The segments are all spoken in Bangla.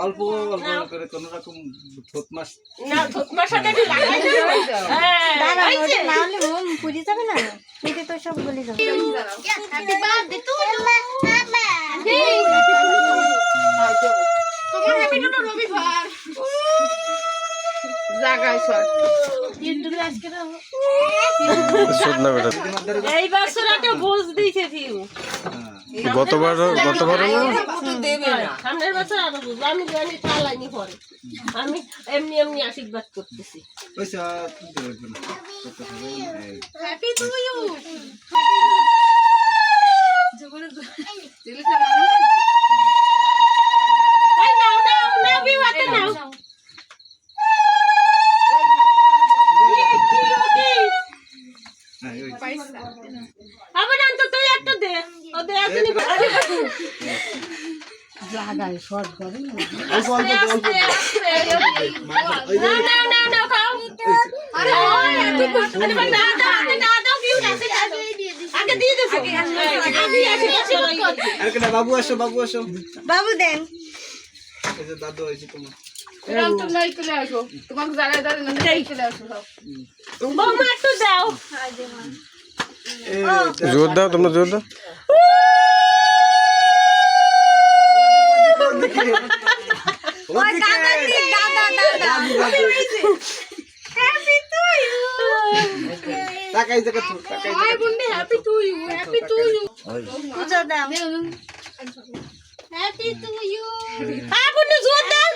অল্প অল্প করে কোন রকম থোত মাছ না থোত মাছটা একটু লাগাই দাও হ্যাঁ দাঁড়া ওটা না হলে মম পুড়ে যাবে না পেটে তো সব গলে যাবে হ্যাপি বার্থডে টু ইউ তোমার হ্যাপি টু রবিবার জায়গায় শট ইন্দ্র আজকে না সুদ না বেটা এই বছর একটা বোঝ দিয়েছে ভিউ গতবার না দেবে না সামনের বছর আরো বোঝ আমি জানি চালাইনি পরে আমি এমনি এমনি আশীর্বাদ করতেছি পয়সা দেবে না কত হবে হ্যাপি টু ইউ এই নাও নাও নাও ভিউ হাতে নাও আবার আনতো তুই একটা দে ও দে আসেনি জায়গায় শর্ট করে না না না না খাও আরে না দাও ভিউ আগে দিয়ে দে আরে কেন বাবু আসো বাবু দেন এই যে দাদু হইছে তোমার রাম তো নাই চলে আসো তোমাকে জায়গায় দাঁড়ানো না চলে আসো সব বৌমা একটু দাও জোর দাও তোমরা জোর দাও ওই দাদা দি দাদা হ্যাপি টু ইউ টাকাই জায়গা তো টাকাই হাই বুন্ডি হ্যাপি টু ইউ পূজা দাও হ্যাপি টু ইউ হ্যাঁ বুনু জোর দাও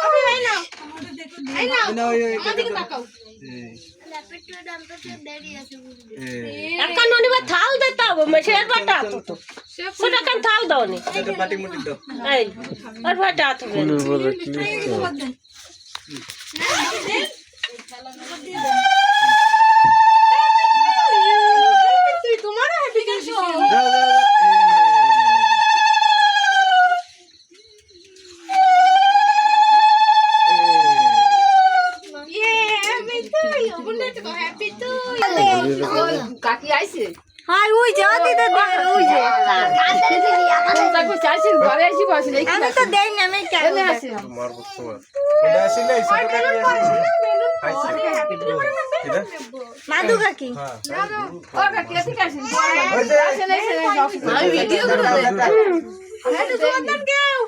আমি আই না না আমাদেরকে তাকাও হ্যাপি টু দাম তো দেরি আছে এখন ননিবা থাল দিতে হবে মেশের বাটা তো সেটা কান থাল দাও নি এটা বাটি মুটি দাও এই আর বাটা তো ফুলের উপরে কি তুই তোমার হ্যাপি করছো হ্যাপি টু ইউ বুন্ডি তো হ্যাপি টু ইউ কাকি আইছে হাই ওই যা দিতে দে ওই যে তারপর চাইছেন ঘরে আসি বসে আমি তো দেই না আমি কেন আসি মারবো তোমার এটা আসলে ছোট কাকি আছে এটা মাদু কাকি ও কাকি আসি কাছি আসেন আমি ভিডিও করে আরে জোরদার কেউ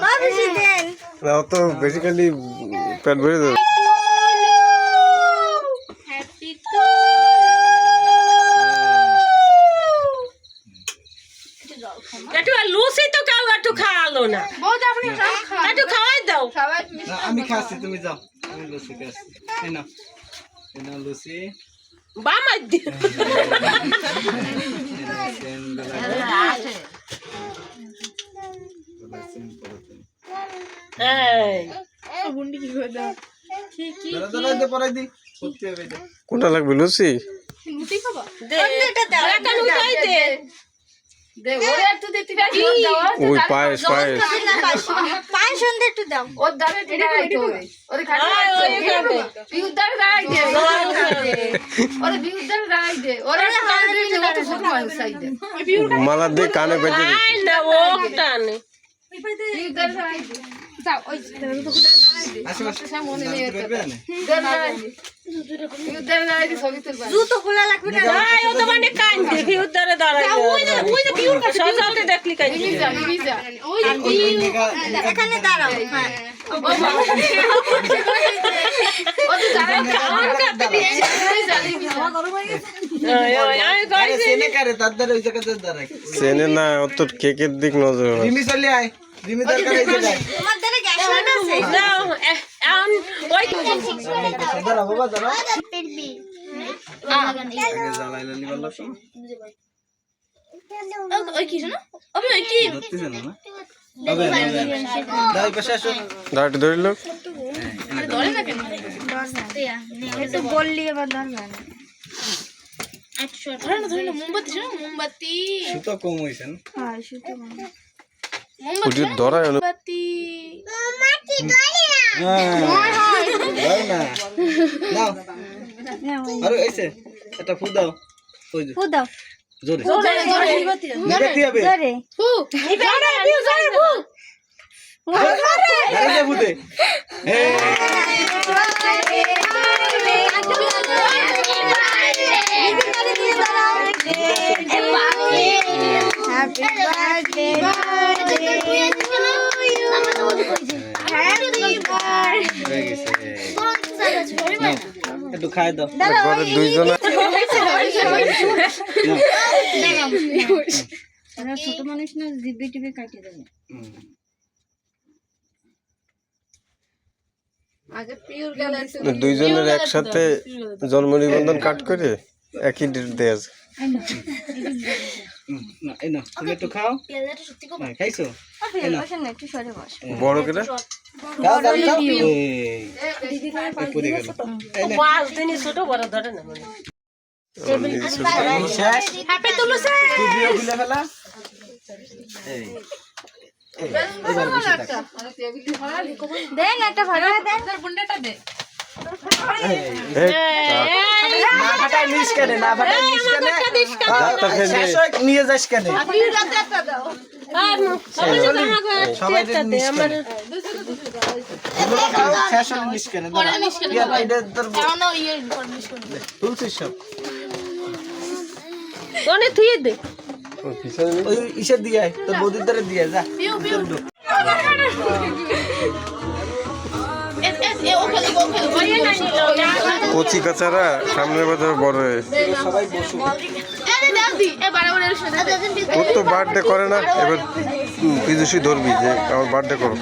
বাবু জি দেন না তো বেসিক্যালি পেট ভরে দাও হ্যাপি টু একটু লুচি তো কাউ একটু খাওয়ালো না বহুত আপনি সব খা একটু খাওয়াই দাও সবাই না আমি খাচ্ছি তুমি যাও আমি লুচি খাচ্ছি এই নাও লুচি বামাই দি এই বুন্ডি কি করে দাও দাদা পরাই দি সত্যি হবে এটা কোনটা লাগবে লুচি মুটি খাবা দে একটা উঠাই দে দে ওরে একটু দিতে পারি দাও ওই পায়েস পাঁচ সন্ধ্যে একটু দাও ওর দাঁড়ে টিকা রাখতে হবে ওরে খালি বিউদার রাখ দে ওরে বিউদার রাখ দে ওরে কানে দে ওরে ছোট মানুষ চাই দে মালা দিয়ে কানে বেঁধে দিই আই না ও টানে বিউদার রাখ দে যাও ওই আসে মনে নেই এটা বিউদার রাখ দে ছবি তুলবা জুতো খোলা লাগবে না আই ও তো মানে কান দে ভিউ ধরে দাঁড়াই ওই যে ভিউ সজালতে দেখলি কান দে বিজা বিজা ওই এখানে দাঁড়াও হ্যাঁ ওরে দাঁড়া কান কাটতে দিয়ে জানি আমি কইছি সেনে করে দাদার ওই জায়গাতে দাঁড়াই সেনে না অত কেকের দিক নজর রিমি চলে আয় রিমি দরকার এই জায়গায় তোমার ধারে গ্যাস লাইট আছে দাও ওই দাঁড়া বাবা দাঁড়া পেরবি আগে জ্বালাইলে নিবার লাগতো ওই কি জানো আমি ওই কি ধরতে জানো না হবে দাই পাশে আসো দাঁড়াতে ধরিল ধরে না কেন একটু বললি এবার ধরবে না মোমবাতি সুতো কম হয়েছে না হ্যাঁ শুধু পুটি ধরায় না মোমবাতি দাও না নাও আরে এসে একটা ফু দাও ওই যে ফু দাও জোরে জোরে নিতে হবে জোরে ফু জোরে ফু আরে ফু দে হ্যাপি বার্থডে হয়ে গেছে নাও, একটু খাই দাও ঘরে দুইজন ছোট মানুষ না জিবি টিবি কাটিয়ে দেবে আগে পিওর গেলে দুইজনের একসাথে জন্ম নিবন্ধন কাট করে একই ডেট দেয়া যায়। না এই না তুমি একটু খাও খাইছো বসেন না একটু সরে বস বড় করে খাও খাও খাও এই পড়ে গেল এই নে পাঁচ দিনই ছোট বড় ধরে না মানে শেষ হ্যাপি তুলুছে তুই ভিডিও খুলে ফেলা এই এবার বসে থাক দেন একটা ভাড়া দেন বুন্ডাটা দে না ফাটাই নিস কেন না ফাটাই নিস কেন যাত্রা ফেলে শেষ হয় নিয়ে যাস কেন সবাই নিস কেন খাও শেষ হয় নিস কেন দাঁড়া এটা তোর কারণ ইয়ে ইনফরমেশন তুলছিস সব অনেক থুয়ে দে পিছনে নি। ওই ইসের দিয়ে আয়, তোর বৌদির দ্বারা দিয়ে যা ভিতরে ঢুক। কচি কাচারা সামনে বাজার বড় হয়ে সবাই বসুক তোর তো বার্থডে করে না এবার পিজুসি ধরবি যে আমার বার্থডে করো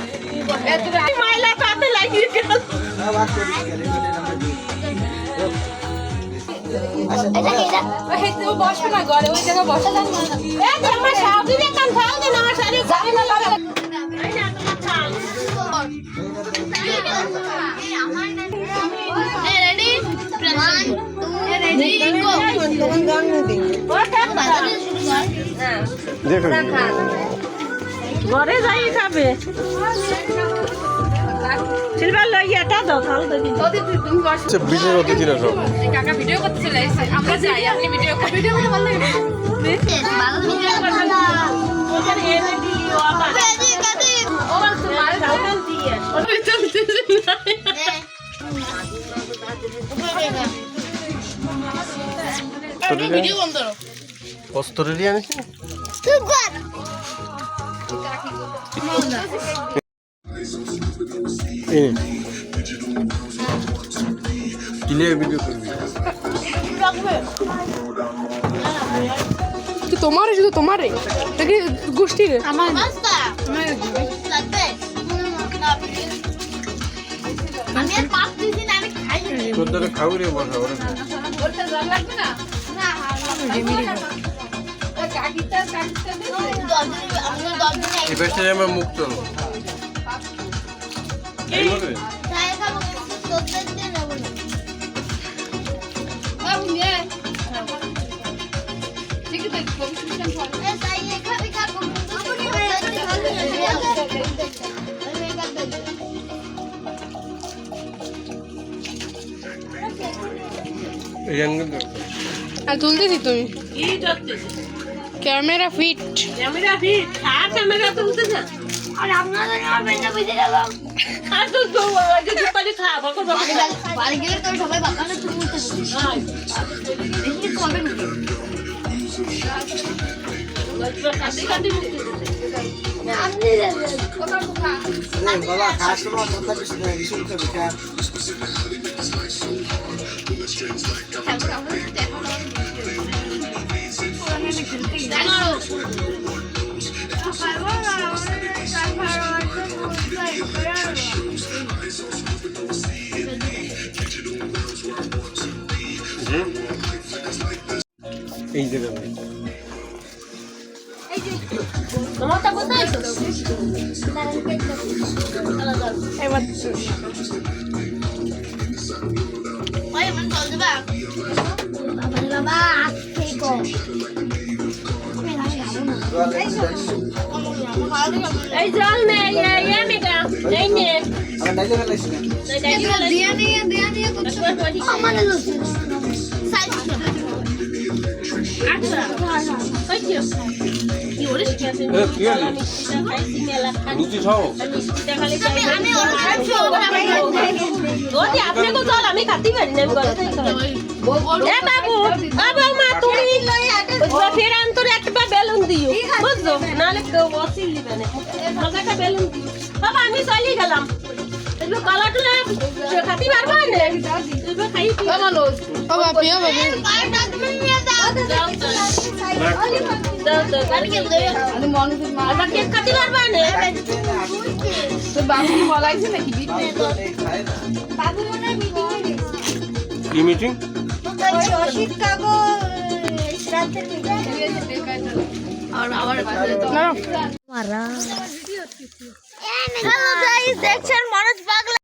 মাইলা পাতে লাগিয়ে গেল না বাদ করিস কেন এগুলো আমরা দিই বসো না ঘরে ওই জায়গায় বসা যাবে না আমার শাদি দেখান খাও দিন আমার শাড়ি গাড়ি না লাগে দেখো ঘরে যাই খাবে সিলভার লইয়াটা দাও তাহলে তো দিন তুমি বসো আচ্ছা বিশেষ অতিথিরা সব কাকা ভিডিও করতেছিল আমরা যাই আপনি ভিডিও করে ভালো লাগে ওখানে এনে দিও আবার ওর তো মাল দাও দিয়ে ভিডিও বন্ধ করো কস্তরেরই আনিস ক্লিয়ার ভিডিও করবি তোমারে শুধু তোমারে নাকি গোষ্ঠী রে আমার তোর দ্বারা খাওয়ারে বসা ওরা এবার চাই আমার মুখ চলো এইভাবে এই অ্যাঙ্গেল আর তুলতেছি তুমি কি করতে ক্যামেরা ফিট ক্যামেরা ফিট আর ক্যামেরা তো উঠেছে আর আপনাদের আমার বেঞ্চে বসে গেলাম আর তো তো যদি পারি খাবো করব বাড়ি গেলে তো সবাই বাগানে চুপ করতে দেখি কবে নাকি কাটি কাটি আপনি বাবা খাস না কথা কিছু না কিছু করতে খা এই জায়গা তোমারটা কোথায় তো এবার ওই মন চল যাবা বাবা এই জল নেই এই মেগা এই নে আমার ডাইলে ফেলাইছ না দিয়া নিয়ে আমার লুচি সাইজ আচ্ছা কইছো কি ওরে শিখাছে লুচি খাও আমি ওর খাচ্ছি ওদি আপনি কো জল আমি খাতি পারি না আমি গলা থেকে খাই এ বাবু মা তুমি লই আগে ফের আন্তর একটা বেলুন দিও বুঝছো নালে ওসিল দিবে না আমাকে একটা বেলুন দিও বাবা আমি চলি গেলাম এগুলো কলাটুলা খাতি পারবা না এগুলো খাই আমালো বাবা পিয়া বাবা পাটা তুমি নিয়ে যাও দাও আমি মানুষের মা আমরা কেক খাতি পারবা না তো বাবু কি বলাইছে নাকি বিটে বাবু মনে মিটিং কি মিটিং অসিত কাকু শ্রাদ্ধের মিটিং আর আবার হ্যালো গাইস দেখছেন মনোজ পাগলা